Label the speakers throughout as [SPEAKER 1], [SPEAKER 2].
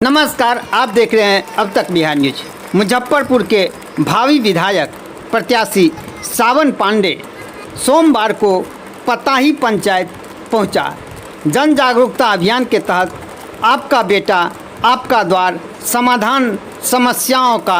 [SPEAKER 1] नमस्कार, आप देख रहे हैं अब तक बिहार न्यूज। मुजफ्फरपुर के भावी विधायक प्रत्याशी सावन पांडे सोमवार को पताही पंचायत पहुंचा। जन जागरूकता अभियान के तहत आपका बेटा आपका द्वार समाधान समस्याओं का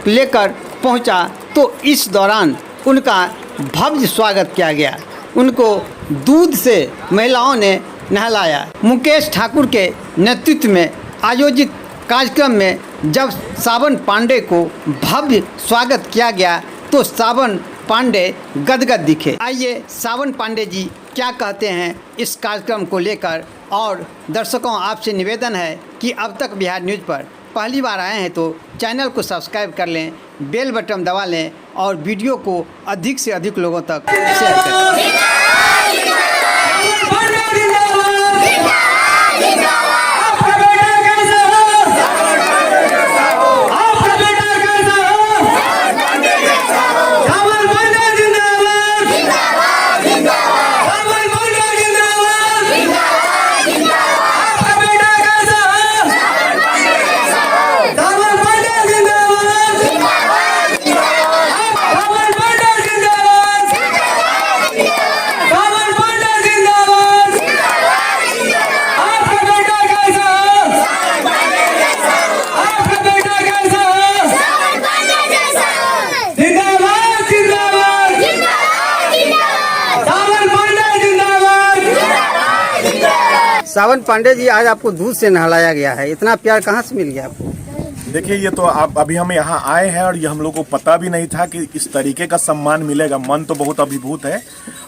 [SPEAKER 1] लेकर पहुंचा, तो इस दौरान उनका भव्य स्वागत किया गया। उनको दूध से महिलाओं ने नहलाया। मुकेश ठाकुर के नेतृत्व में आयोजित कार्यक्रम में जब सावन पांडे को भव्य स्वागत किया गया तो सावन पांडे गदगद दिखे। आइए सावन पांडे जी क्या कहते हैं इस कार्यक्रम को लेकर। और दर्शकों, आपसे निवेदन है कि अब तक बिहार न्यूज़ पर पहली बार आए हैं तो चैनल को सब्सक्राइब कर लें, बेल बटन दबा लें और वीडियो को अधिक से अधिक लोगों तक शेयर करें। सावन पांडे जी, आज आपको दूध से नहलाया गया है, इतना प्यार कहाँ से मिल गया आपको?
[SPEAKER 2] देखिए, ये तो आप अभी हम यहाँ आए हैं और ये हम लोग को पता भी नहीं था कि इस तरीके का सम्मान मिलेगा। मन तो बहुत अभिभूत है।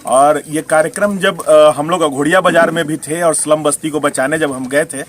[SPEAKER 2] और ये कार्यक्रम जब हम लोग अघोड़िया बाजार में भी थे और स्लम बस्ती को बचाने जब हम गए थे,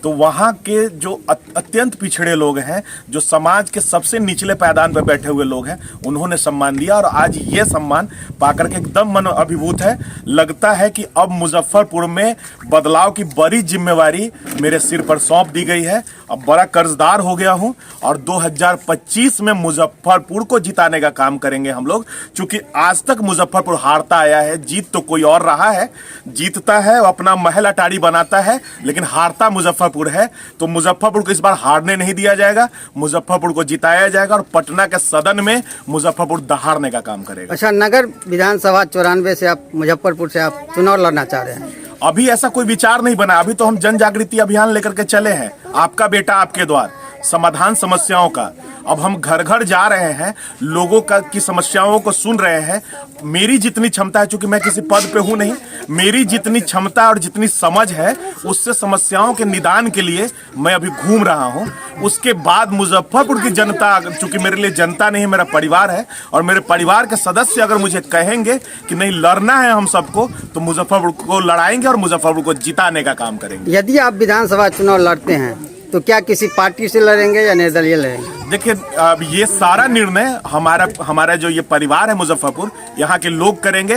[SPEAKER 2] तो वहाँ के जो अत्यंत पिछड़े लोग हैं, जो समाज के सबसे निचले पायदान पर बैठे हुए लोग हैं, उन्होंने सम्मान दिया। और आज ये सम्मान पाकर के एकदम मन अभिभूत है। लगता है कि अब मुजफ्फरपुर में बदलाव की बड़ी जिम्मेवारी मेरे सिर पर सौंप दी गई है। अब बड़ा कर्जदार हो गया हूं और 2025 में मुजफ्फरपुर को जिताने का काम करेंगे हम लोग। क्योंकि आज तक मुजफ्फरपुर हारता आया है, जीत तो कोई और रहा है। जीतता है, अपना महल अटारी बनाता है, लेकिन हारता मुजफ्फरपुर है। तो मुजफ्फरपुर को इस बार हारने नहीं दिया जाएगा, मुजफ्फरपुर को जिताया जाएगा और पटना के सदन में मुजफ्फरपुर दहाड़ने का काम करेगा।
[SPEAKER 1] अच्छा, नगर विधानसभा 94 से आप मुजफ्फरपुर से आप चुनाव लड़ना चाह रहे हैं?
[SPEAKER 2] अभी ऐसा कोई विचार नहीं बना। अभी तो हम जन जागृति अभियान लेकर के चले हैं, आपका बेटा आपके द्वार, समाधान समस्याओं का। अब हम घर घर जा रहे हैं, लोगों का की समस्याओं को सुन रहे हैं। मेरी जितनी क्षमता है, चूंकि मैं किसी पद पे हूं नहीं, मेरी जितनी क्षमता और जितनी समझ है, उससे समस्याओं के निदान के लिए मैं अभी घूम रहा हूं। उसके बाद मुजफ्फरपुर की जनता, चूंकि मेरे लिए जनता नहीं, मेरा परिवार है, और मेरे परिवार के सदस्य अगर मुझे कहेंगे कि नहीं लड़ना है हम सबको, तो मुजफ्फरपुर को लड़ाएंगे और मुजफ्फरपुर को जिताने का काम करेंगे।
[SPEAKER 1] यदि आप विधानसभा चुनाव लड़ते हैं तो क्या किसी पार्टी से लड़ेंगे या निर्दलीय लड़ेंगे?
[SPEAKER 2] देखिए, अब ये सारा निर्णय हमारा जो ये परिवार है मुजफ्फरपुर, यहाँ के लोग करेंगे।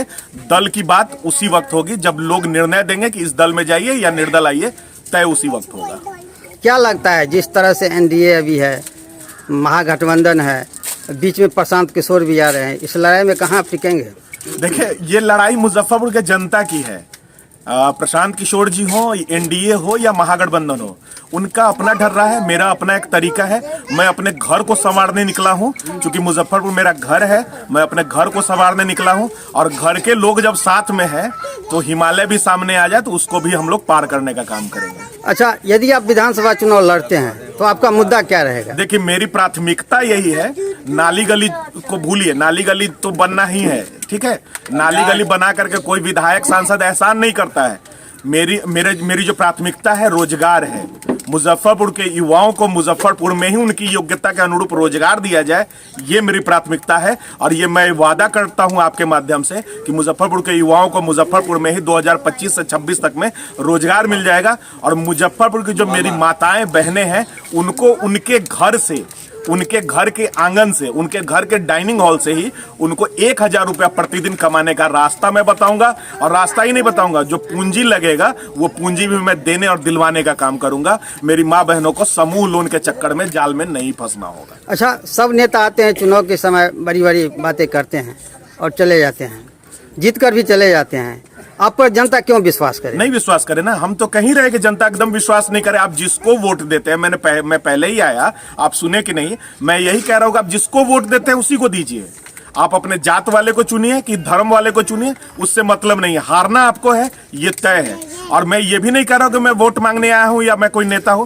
[SPEAKER 2] दल की बात उसी वक्त होगी जब लोग निर्णय देंगे कि इस दल में जाइए या निर्दल आइए, तय उसी वक्त होगा।
[SPEAKER 1] क्या लगता है, जिस तरह से एनडीए अभी है, महागठबंधन है, बीच में प्रशांत किशोर भी आ रहे हैं, इस लड़ाई में कहाँ टिकेंगे?
[SPEAKER 2] देखिए, ये लड़ाई मुजफ्फरपुर के जनता की है। प्रशांत किशोर जी हो, एनडीए हो या महागठबंधन हो, उनका अपना डर रहा है, मेरा अपना एक तरीका है। मैं अपने घर को संवारने निकला हूं, क्योंकि मुजफ्फरपुर मेरा घर है। मैं अपने घर को संवारने निकला हूं और घर के लोग जब साथ में हैं तो हिमालय भी सामने आ जाए तो उसको भी हम लोग पार करने का काम करेंगे।
[SPEAKER 1] अच्छा, यदि आप विधानसभा चुनाव लड़ते हैं तो आपका मुद्दा क्या रहेगा?
[SPEAKER 2] देखिए, मेरी प्राथमिकता यही है, नाली गली को भूलिए, नाली गली तो बनना ही है, ठीक है। नाली गली बना करके कोई विधायक सांसद एहसान नहीं करता है। मेरी जो प्राथमिकता है रोजगार है। मुजफ्फरपुर के युवाओं को मुजफ्फरपुर में ही उनकी योग्यता के अनुरूप रोजगार दिया जाए, ये मेरी प्राथमिकता है। और ये मैं वादा करता हूं आपके माध्यम से कि मुजफ्फरपुर के युवाओं को मुजफ्फरपुर में ही 2025 से 26 तक में रोजगार मिल जाएगा। और मुजफ्फरपुर की जो मेरी माताएं बहनें हैं, उनको उनके घर से, उनके घर के आंगन से, उनके घर के डाइनिंग हॉल से ही उनको 1000 रुपया प्रतिदिन कमाने का रास्ता मैं बताऊंगा। और रास्ता ही नहीं बताऊंगा, जो पूंजी लगेगा वो पूंजी भी मैं देने और दिलवाने का काम करूंगा। मेरी माँ बहनों को समूह लोन के चक्कर में, जाल में नहीं फंसना होगा।
[SPEAKER 1] अच्छा, सब नेता आते हैं चुनाव के समय, बड़ी बड़ी बातें करते हैं और चले जाते हैं, जीत कर भी चले जाते हैं। आप पर जनता क्यों विश्वास करे?
[SPEAKER 2] नहीं विश्वास करे ना, हम तो कहीं रहे कि जनता एकदम विश्वास नहीं करे। आप जिसको वोट देते हैं, मैं पहले ही आया, आप सुने कि नहीं, मैं यही कह रहा हूँ कि आप जिसको वोट देते हैं उसी को दीजिए। आप अपने जात वाले को चुनिए कि धर्म वाले को चुनिए, उससे मतलब नहीं है। हारना आपको है, ये तय है। और मैं ये भी नहीं कह रहा हूं कि मैं वोट मांगने आया हूं या मैं कोई नेता हूं।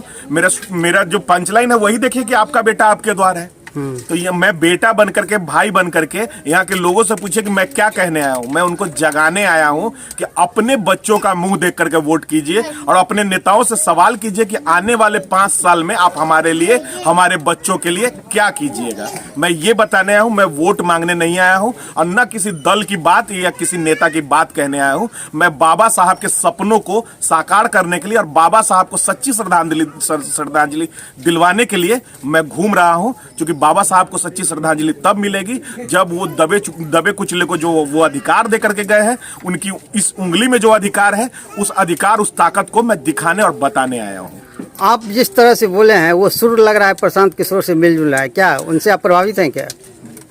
[SPEAKER 2] मेरा जो पंचलाइन है वही देखिए कि आपका बेटा आपके द्वार है। तो ये मैं बेटा बन करके, भाई बन करके यहाँ के लोगों से पूछे कि मैं क्या कहने आया हूँ। मैं उनको जगाने आया हूँ कि अपने बच्चों का मुंह देख करके वोट कीजिए और अपने नेताओं से सवाल कीजिए कि आने वाले 5 साल में आप हमारे लिए, हमारे बच्चों के लिए क्या कीजिएगा। मैं ये बताने आया हूँ, मैं वोट मांगने नहीं आया हूँ और न किसी दल की बात या किसी नेता की बात कहने आया हूँ। मैं बाबा साहब के सपनों को साकार करने के लिए और बाबा साहब को सच्ची श्रद्धांजलि दिलवाने के लिए मैं घूम रहा हूँ। क्योंकि बाबा साहब को सच्ची श्रद्धांजलि तब मिलेगी जब वो दबे कुचले को जो वो अधिकार दे करके गए हैं, उनकी इस उंगली में जो अधिकार है, उस अधिकार, उस ताकत को मैं दिखाने और बताने आया हूँ।
[SPEAKER 1] आप जिस तरह से बोले हैं वो सुर लग रहा है प्रशांत किशोर से मिलजुल रहा है, क्या उनसे आप प्रभावित हैं क्या?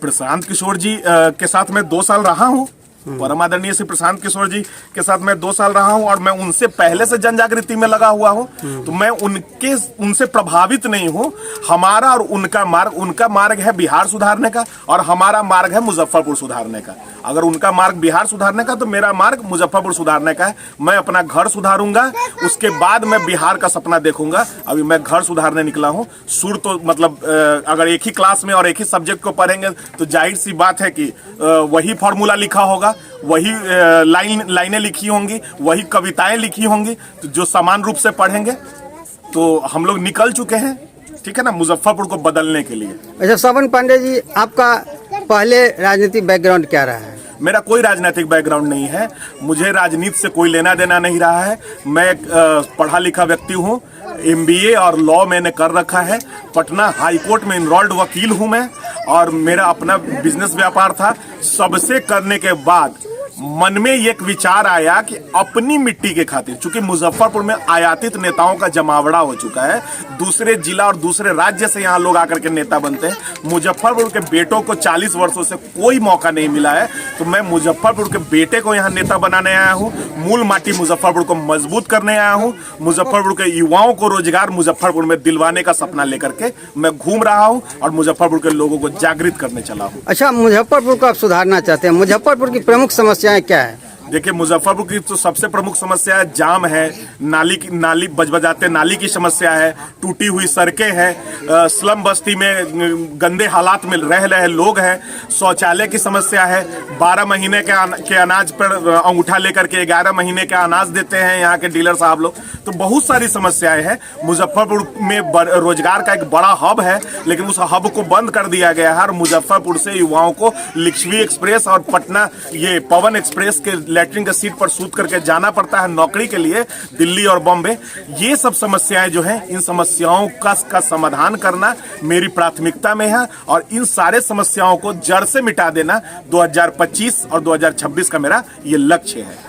[SPEAKER 2] प्रशांत किशोर जी के साथ मैं 2 साल रहा हूँ। परम आदरणीय श्री प्रशांत किशोर जी के साथ मैं 2 साल रहा हूं और मैं उनसे पहले से जन जागृति में लगा हुआ हूं। तो मैं उनसे प्रभावित नहीं हूं। हमारा और उनका मार्ग है बिहार सुधारने का और हमारा मार्ग है मुजफ्फरपुर सुधारने का। अगर उनका मार्ग बिहार सुधारने का तो मेरा मार्ग मुजफ्फरपुर सुधारने का है। मैं अपना घर सुधारूंगा, उसके बाद मैं बिहार का सपना देखूंगा। अभी मैं घर सुधारने निकला हूं। सुर तो मतलब अगर एक ही क्लास में और एक ही सब्जेक्ट को पढ़ेंगे तो जाहिर सी बात है कि वही फॉर्मूला लिखा होगा, वही लाइनें लिखी होंगी, वही कविताएं लिखी होंगी। तो जो समान रूप से पढ़ेंगे तो हम लोग निकल चुके हैं, ठीक है ना, मुजफ्फरपुर को बदलने के लिए।
[SPEAKER 1] अच्छा सावन पांडे जी, आपका पहले राजनीतिक बैकग्राउंड क्या रहा है?
[SPEAKER 2] मेरा कोई राजनीतिक बैकग्राउंड नहीं है। मुझे राजनीति से कोई लेना देना नहीं रहा है। मैं एक पढ़ा लिखा व्यक्ति हूँ। MBA और लॉ मैंने कर रखा है। पटना हाई कोर्ट में इनरोल्ड वकील हूँ मैं और मेरा अपना बिजनेस व्यापार था। सबसे करने के बाद मन में एक विचार आया कि अपनी मिट्टी के खातिर, चूंकि मुजफ्फरपुर में आयातित नेताओं का जमावड़ा हो चुका है, दूसरे जिला और दूसरे राज्य से यहाँ लोग आकर के नेता बनते हैं। मुजफ्फरपुर के बेटों को 40 वर्षों से कोई मौका नहीं मिला है। तो मैं मुजफ्फरपुर के बेटे को यहाँ नेता बनाने आया हूँ। मूल माटी मुजफ्फरपुर को मजबूत करने आया हूँ। मुजफ्फरपुर के युवाओं को रोजगार मुजफ्फरपुर में दिलवाने का सपना लेकर के मैं घूम रहा हूँ और मुजफ्फरपुर के लोगों को जागृत करने चला हूँ।
[SPEAKER 1] अच्छा, मुजफ्फरपुर को आप सुधारना चाहते हैं। मुजफ्फरपुर की प्रमुख समस्याएं क्या है?
[SPEAKER 2] देखिए, मुजफ्फरपुर की तो सबसे प्रमुख समस्या है जाम है, नाली बजबजाते नाली की समस्या है, टूटी हुई सड़कें हैं, स्लम बस्ती में गंदे हालात में रह रहे लोग हैं, शौचालय की समस्या है, 12 महीने के अनाज पर अंगूठा लेकर के 11 महीने का अनाज देते हैं यहाँ के डीलर साहब लोग। तो बहुत सारी समस्याएं हैं। मुजफ्फरपुर में रोजगार का एक बड़ा हब है, लेकिन उस हब को बंद कर दिया गया है और मुजफ्फरपुर से युवाओं को लिच्छवी एक्सप्रेस और पटना ये पवन एक्सप्रेस के लैट्रिन के सीट पर सूत करके जाना पड़ता है नौकरी के लिए दिल्ली और बॉम्बे। ये सब समस्याएं जो हैं, इन समस्याओं का समाधान करना मेरी प्राथमिकता में है और इन सारे समस्याओं को जड़ से मिटा देना 2025 और 2026 का मेरा ये लक्ष्य है।